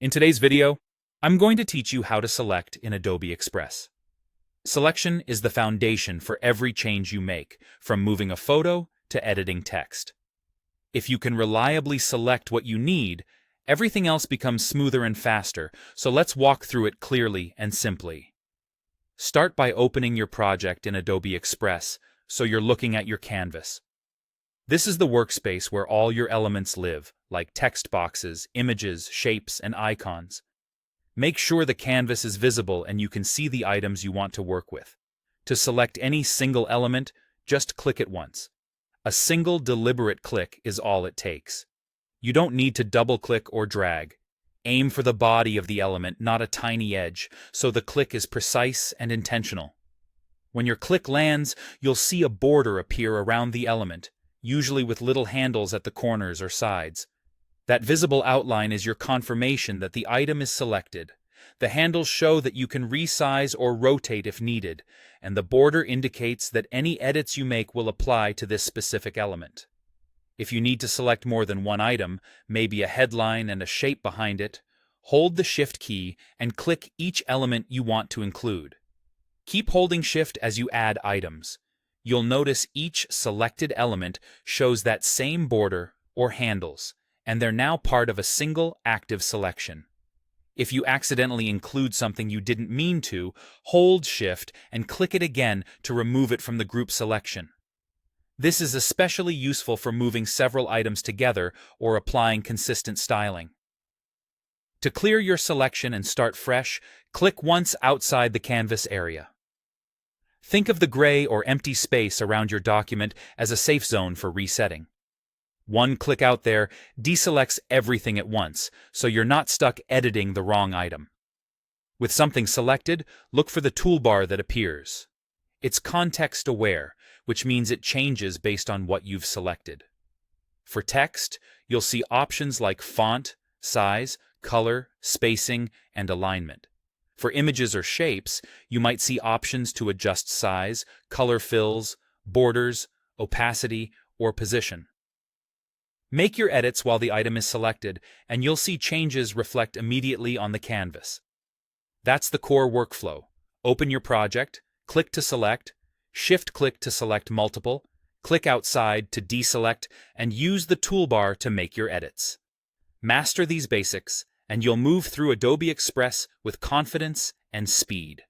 In today's video, I'm going to teach you how to select in Adobe Express. Selection is the foundation for every change you make, from moving a photo to editing text. If you can reliably select what you need, everything else becomes smoother and faster, so let's walk through it clearly and simply. Start by opening your project in Adobe Express so you're looking at your canvas. This is the workspace where all your elements live, like text boxes, images, shapes, and icons. Make sure the canvas is visible and you can see the items you want to work with. To select any single element, just click it once. A single deliberate click is all it takes. You don't need to double-click or drag. Aim for the body of the element, not a tiny edge, so the click is precise and intentional. When your click lands, you'll see a border appear around the element, usually with little handles at the corners or sides. That visible outline is your confirmation that the item is selected. The handles show that you can resize or rotate if needed, and the border indicates that any edits you make will apply to this specific element. If you need to select more than one item, maybe a headline and a shape behind it, hold the Shift key and click each element you want to include. Keep holding Shift as you add items. You'll notice each selected element shows that same border or handles, and they're now part of a single active selection. If you accidentally include something you didn't mean to, hold Shift and click it again to remove it from the group selection. This is especially useful for moving several items together or applying consistent styling. To clear your selection and start fresh, click once outside the canvas area. Think of the gray or empty space around your document as a safe zone for resetting. One click out there deselects everything at once, so you're not stuck editing the wrong item. With something selected, look for the toolbar that appears. It's context-aware, which means it changes based on what you've selected. For text, you'll see options like font, size, color, spacing, and alignment. For images or shapes, you might see options to adjust size, color fills, borders, opacity, or position. Make your edits while the item is selected, and you'll see changes reflect immediately on the canvas. That's the core workflow. Open your project, click to select, Shift-click to select multiple, click outside to deselect, and use the toolbar to make your edits. Master these basics, and you'll move through Adobe Express with confidence and speed.